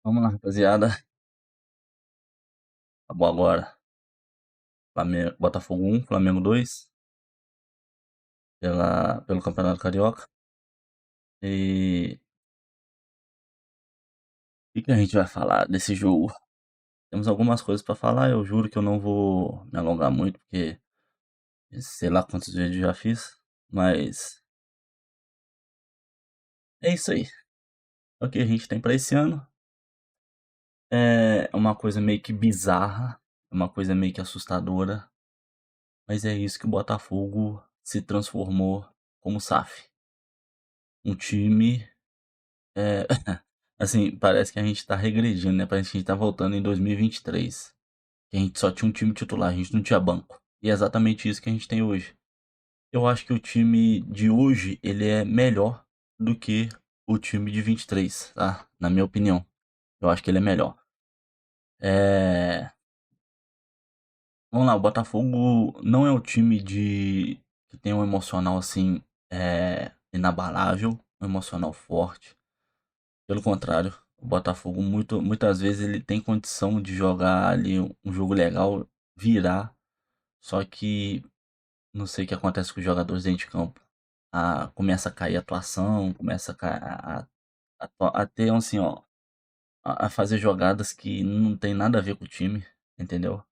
Vamos lá, rapaziada. Acabou agora. Botafogo 1, Flamengo 2, pelo Campeonato Carioca. E o que a gente vai falar desse jogo? Temos algumas coisas pra falar, eu juro que eu não vou me alongar muito, porque sei lá quantos vídeos já fiz, mas é isso aí. É o que a gente tem pra esse ano. É uma coisa meio que bizarra, é uma coisa meio que assustadora, mas é isso que o Botafogo se transformou como SAF. Um time. É, assim, parece que a gente tá regredindo, né? Parece que a gente tá voltando em 2023. Que a gente só tinha um time titular, a gente não tinha banco. E é exatamente isso que a gente tem hoje. Eu acho que o time de hoje, ele é melhor do que o time de 23, tá? Na minha opinião. Eu acho que ele é melhor. É... Vamos lá, o Botafogo não é um time que tem um emocional assim, inabalável, um emocional forte. Pelo contrário, o Botafogo muitas vezes ele tem condição de jogar ali um jogo legal, virar, só que não sei o que acontece com os jogadores dentro de campo. Começa a cair a atuação, começa a ter assim, ó, a fazer jogadas que não tem nada a ver com o time, entendeu?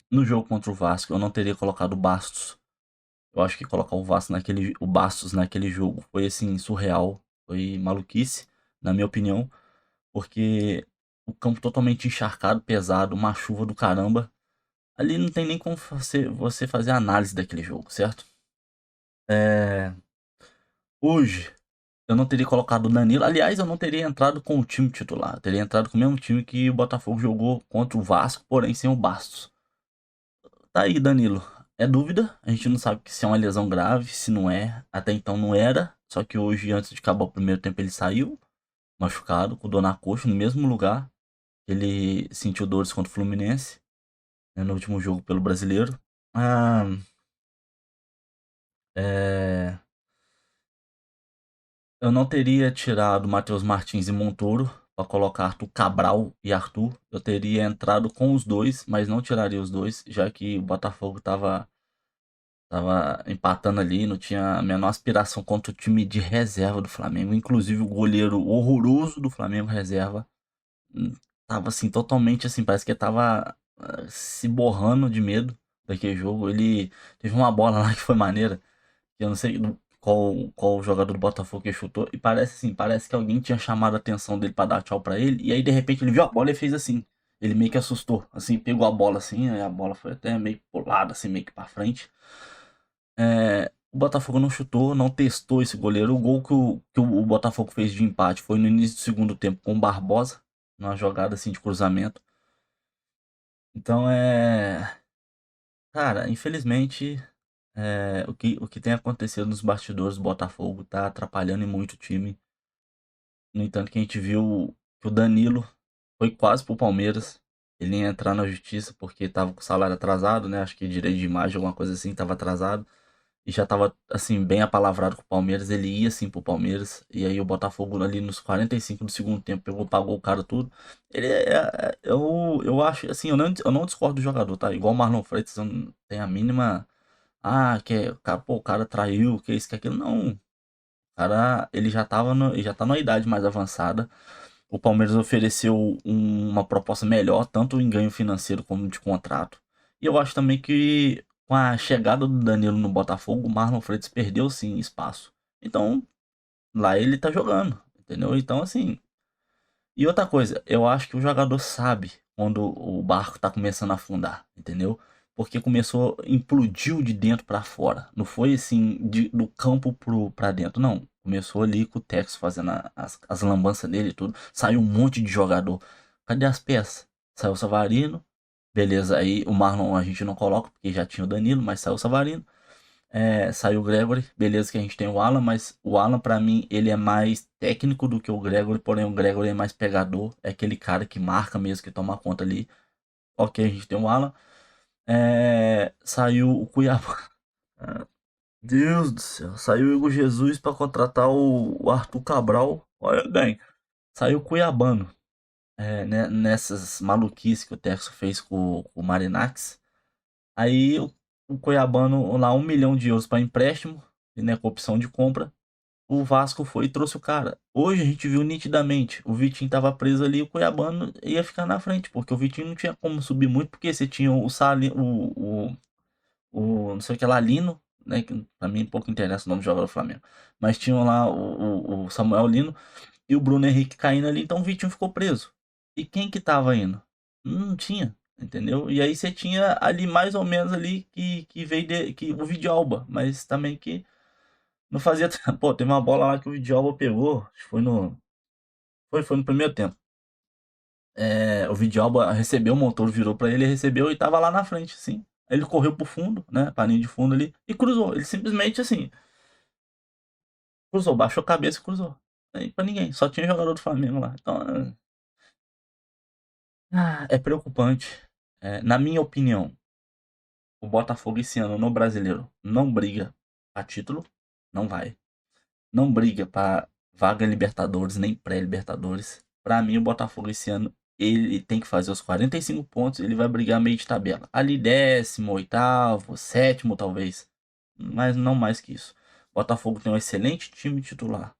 No jogo contra o Vasco, eu não teria colocado o Bastos. Eu acho que colocar o Bastos naquele jogo foi assim surreal, foi maluquice, na minha opinião. Porque o campo totalmente encharcado, pesado, uma chuva do caramba. Ali não tem nem como você fazer análise daquele jogo, certo? É, Hoje, eu não teria colocado o Danilo. Aliás, eu não teria entrado com o time titular. Eu teria entrado com o mesmo time que o Botafogo jogou contra o Vasco, porém sem o Bastos. Tá aí, Danilo. É dúvida. A gente não sabe se é uma lesão grave, se não é. Até então não era. Só que hoje, antes de acabar o primeiro tempo, ele saiu machucado, com dor na coxa, no mesmo lugar. Ele sentiu dores contra o Fluminense, né, no último jogo pelo Brasileiro. Ah, é, eu não teria tirado Matheus Martins e Montoro para colocar Arthur Cabral e Arthur. Eu teria entrado com os dois, mas não tiraria os dois, já que o Botafogo tava empatando ali, não tinha a menor aspiração contra o time de reserva do Flamengo. Inclusive o goleiro horroroso do Flamengo reserva hum, tava assim, totalmente assim, parece que ele tava se borrando de medo daquele jogo. Ele teve uma bola lá que foi maneira, que eu não sei qual jogador do Botafogo que chutou, e parece assim, parece que alguém tinha chamado a atenção dele pra dar tchau pra ele, e aí de repente ele viu a bola e fez assim. Ele meio que assustou, assim, pegou a bola assim, aí a bola foi até meio pulada, assim, meio que pra frente. O Botafogo não chutou, não testou esse goleiro. O gol que o Botafogo fez de empate foi no início do segundo tempo com o Barbosa, numa jogada assim de cruzamento. Então Cara, infelizmente, o que tem acontecido nos bastidores do Botafogo tá atrapalhando e muito o time. No entanto, que a gente viu que o Danilo foi quase pro Palmeiras. Ele ia entrar na justiça porque tava com o salário atrasado, né? Acho que direito de imagem, alguma coisa assim, tava atrasado. E já tava, assim, bem apalavrado com o Palmeiras. Ele ia, sim, pro Palmeiras. E aí o Botafogo ali nos 45 do segundo tempo pegou, pagou o cara tudo. Eu acho, assim, eu não discordo do jogador, tá? Igual o Marlon Freitas, eu não tenho a mínima... o cara traiu, que isso, que aquilo. Não, o cara, ele já tava ele já tá numa idade mais avançada. O Palmeiras ofereceu uma proposta melhor, tanto em ganho financeiro como de contrato. E eu acho também que com a chegada do Danilo no Botafogo, o Marlon Freitas perdeu sim espaço. Então, lá ele tá jogando, entendeu? Então, assim. E outra coisa, eu acho que o jogador sabe quando o barco tá começando a afundar, entendeu? Porque começou, implodiu de dentro pra fora. Não foi assim, do campo pra dentro, não. Começou ali com o Tex fazendo as lambanças dele e tudo. Saiu um monte de jogador. Cadê as peças? Saiu o Savarino. Beleza, aí o Marlon a gente não coloca, porque já tinha o Danilo, mas saiu o Savarino. Saiu o Gregory, beleza que a gente tem o Alan, mas o Alan pra mim ele é mais técnico do que o Gregory, porém o Gregory é mais pegador, é aquele cara que marca mesmo, que toma conta ali. Ok, a gente tem o Alan. Saiu o Cuiabá. Deus do céu, saiu o Igor Jesus pra contratar o Arthur Cabral. Olha bem, saiu o Cuiabano. nessas maluquices que o Texo fez com o Marinax. Aí o Cuiabano lá 1 milhão de euros para empréstimo, né, com opção de compra. O Vasco foi e trouxe o cara. Hoje a gente viu nitidamente, o Vitinho tava preso ali, o Cuiabano ia ficar na frente, porque o Vitinho não tinha como subir muito, porque você tinha o Sali, o não sei o que lá, Lino, né, que pra mim pouco interessa o nome do jogador do Flamengo, mas tinham lá o Samuel Lino e o Bruno Henrique caindo ali, então o Vitinho ficou preso. E quem que tava indo? Não tinha, entendeu? E aí você tinha ali mais ou menos ali que veio que o Vidalba, mas também que não fazia. Pô, tem uma bola lá que o Vidalba pegou, acho que foi no primeiro tempo. O Vidalba recebeu, o motor virou pra ele, recebeu e tava lá na frente, assim. Aí ele correu pro fundo, né, pra linha de fundo ali, e cruzou. Ele simplesmente, assim, cruzou, baixou a cabeça e cruzou. Aí pra ninguém, só tinha jogador do Flamengo lá. Então, é preocupante. Na minha opinião, o Botafogo esse ano no Brasileiro não briga a título, não vai. Não briga pra vaga Libertadores, nem pré-Libertadores. Pra mim, o Botafogo esse ano, ele tem que fazer os 45 pontos, ele vai brigar meio de tabela. Ali 18º, sétimo talvez, mas não mais que isso. O Botafogo tem um excelente time titular.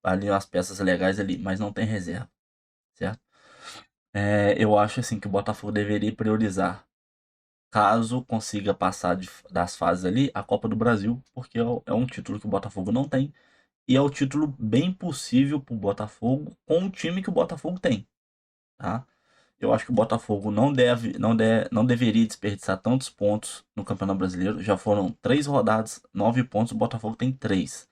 Ali umas peças legais ali, mas não tem reserva, certo? Eu acho assim que o Botafogo deveria priorizar, caso consiga passar das fases ali, a Copa do Brasil, porque é um título que o Botafogo não tem. E é o título bem possível pro Botafogo com o time que o Botafogo tem, tá? Eu acho que o Botafogo não deveria desperdiçar tantos pontos no Campeonato Brasileiro. Já foram 3 rodadas, 9 pontos, o Botafogo tem 3.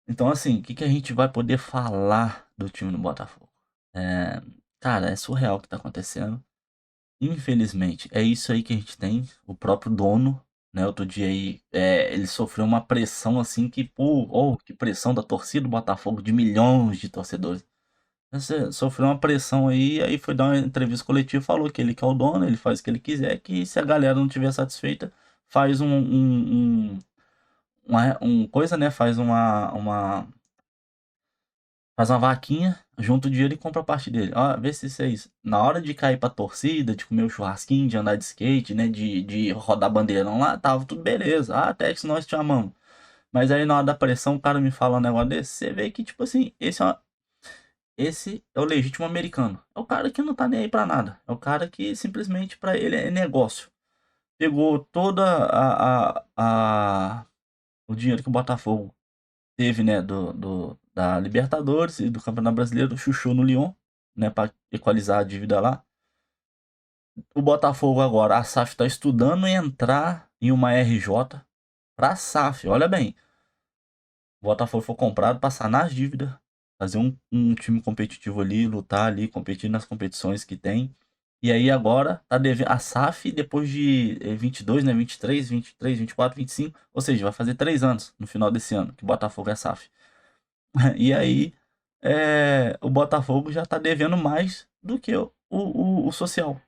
Então, assim, o que a gente vai poder falar do time do Botafogo? É, cara, é surreal o que tá acontecendo. Infelizmente, é isso aí que a gente tem. O próprio dono, né? Outro dia aí, ele sofreu uma pressão assim que, pô, oh, que pressão da torcida do Botafogo, de milhões de torcedores. Você sofreu uma pressão aí foi dar uma entrevista coletiva, falou que ele que é o dono, ele faz o que ele quiser, que se a galera não estiver satisfeita, faz coisa, né? Faz uma vaquinha, junta o dinheiro e compra a parte dele. Ó, vê se isso é isso. Na hora de cair pra torcida, de comer o churrasquinho, de andar de skate, né? De rodar bandeirão lá, tava tudo beleza. Ah, Tex, nós te amamos. Mas aí na hora da pressão, o cara me fala um negócio desse. Você vê que, tipo assim, esse é o legítimo americano. É o cara que não tá nem aí pra nada. É o cara que simplesmente pra ele é negócio. Pegou toda o dinheiro que o Botafogo teve, né, da Libertadores e do Campeonato Brasileiro, chuchou no Lyon, né, para equalizar a dívida lá. O Botafogo agora, a SAF está estudando entrar em uma RJ para a SAF. Olha bem, o Botafogo foi comprado para sanar as dívidas, fazer um time competitivo ali, lutar ali, competir nas competições que tem. E aí agora tá devendo a SAF depois de 22, né, 23, 24, 25, ou seja, vai fazer 3 anos no final desse ano que o Botafogo é SAF. E aí, o Botafogo já tá devendo mais do que o social.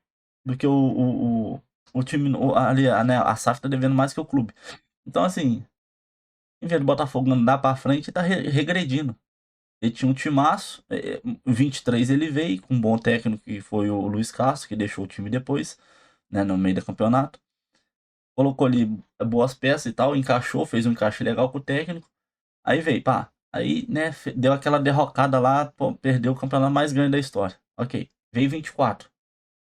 Do que o time. Ali, né, a SAF tá devendo mais que o clube. Então, assim, em vez do Botafogo andar pra frente, tá regredindo. Ele tinha um timaço. 23 ele veio com um bom técnico que foi o Luiz Castro, que deixou o time depois, né, no meio do campeonato. Colocou ali boas peças e tal, encaixou, fez um encaixe legal com o técnico. Aí veio, pá. Aí, né, deu aquela derrocada lá, pô, perdeu o campeonato mais grande da história. Ok. Veio 24.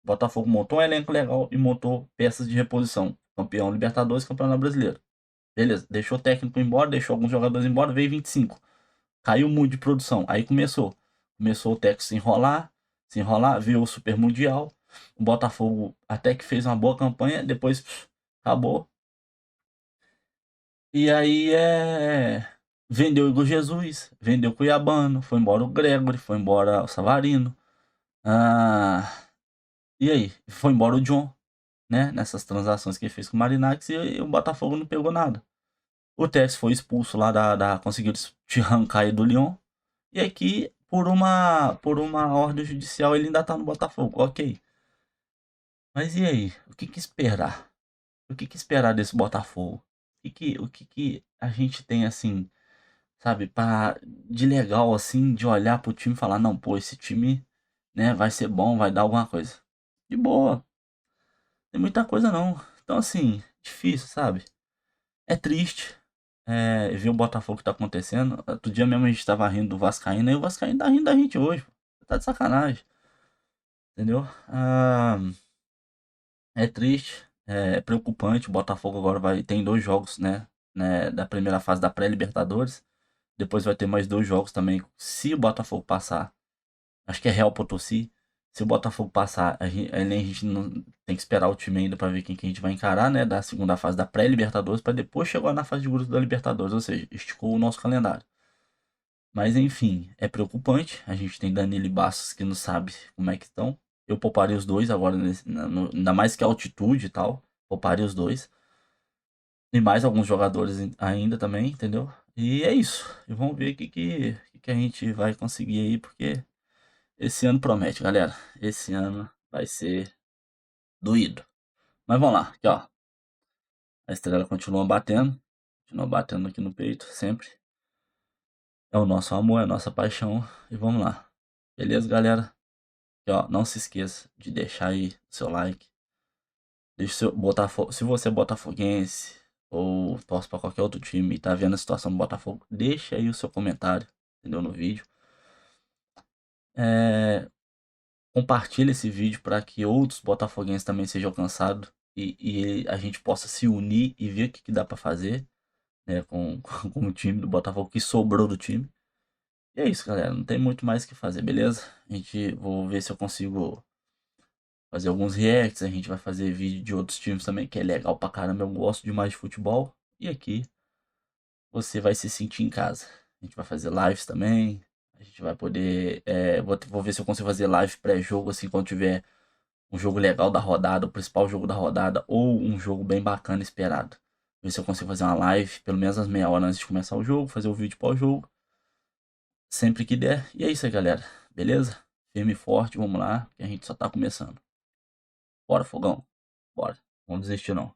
Botafogo montou um elenco legal e montou peças de reposição. Campeão Libertadores, Campeonato Brasileiro. Beleza. Deixou o técnico embora, deixou alguns jogadores embora, veio 25. Caiu muito de produção. Aí começou. Começou o técnico se enrolar, veio o Super Mundial. O Botafogo até que fez uma boa campanha, depois acabou. E aí vendeu o Igor Jesus, vendeu o Cuiabano, foi embora o Gregory, foi embora o Savarino. Ah, e aí? Foi embora o John, né? Nessas transações que ele fez com o Marinax e o Botafogo não pegou nada. O Tex foi expulso lá conseguiu te arrancar aí do Lyon. E aqui, por uma ordem judicial, ele ainda tá no Botafogo, ok. Mas e aí? O que esperar? O que esperar desse Botafogo? O que a gente tem assim? sabe, de legal, assim, de olhar pro time e falar: "Não, pô, esse time, né, vai ser bom, vai dar alguma coisa". De boa, tem muita coisa não. Então, assim, difícil, sabe. É triste, ver o Botafogo que tá acontecendo. Outro dia mesmo a gente estava rindo do vascaíno, e o vascaíno tá rindo da gente hoje, pô. Tá de sacanagem, entendeu. É triste, é preocupante. O Botafogo agora vai tem 2 jogos, né, da primeira fase da pré-libertadores. Depois vai ter mais 2 jogos também, se o Botafogo passar. Acho que é Real Potosí. Se o Botafogo passar, a gente não tem que esperar o time ainda pra ver quem que a gente vai encarar, né, da segunda fase da pré-libertadores, pra depois chegar na fase de grupos da Libertadores, ou seja, esticou o nosso calendário. Mas enfim, é preocupante. A gente tem Danilo e Bastos que não sabe como é que estão. Eu pouparia os dois agora, ainda mais que a altitude e tal. Pouparia os dois. E mais alguns jogadores ainda também, entendeu? E é isso. E vamos ver o que a gente vai conseguir aí, porque esse ano promete, galera. Esse ano vai ser doído. Mas vamos lá, aqui ó. A estrela continua batendo. Continua batendo aqui no peito, sempre. É o nosso amor, é a nossa paixão. E vamos lá. Beleza, galera? E ó, não se esqueça de deixar aí o seu like. Deixa o seu Botafogo. Se você é botafoguense ou torce pra qualquer outro time e tá vendo a situação do Botafogo, deixa aí o seu comentário, entendeu? No vídeo. É, compartilha esse vídeo para que outros botafoguenses também sejam alcançados e a gente possa se unir e ver o que dá para fazer, né, com o time do Botafogo que sobrou do time. E é isso, galera. Não tem muito mais o que fazer, beleza? Vou ver se eu consigo fazer alguns reacts. A gente vai fazer vídeo de outros times também, que é legal pra caramba. Eu gosto demais de futebol. E aqui você vai se sentir em casa. A gente vai fazer lives também. A gente vai poder. Vou ver se eu consigo fazer live pré-jogo, assim, quando tiver um jogo legal da rodada, o principal jogo da rodada, ou um jogo bem bacana esperado. Ver se eu consigo fazer uma live, pelo menos às meia hora antes de começar o jogo, fazer o vídeo pós-jogo, sempre que der. E é isso aí, galera. Beleza? Firme e forte, vamos lá, que a gente só tá começando. Bora, fogão. Bora. Não desistir não.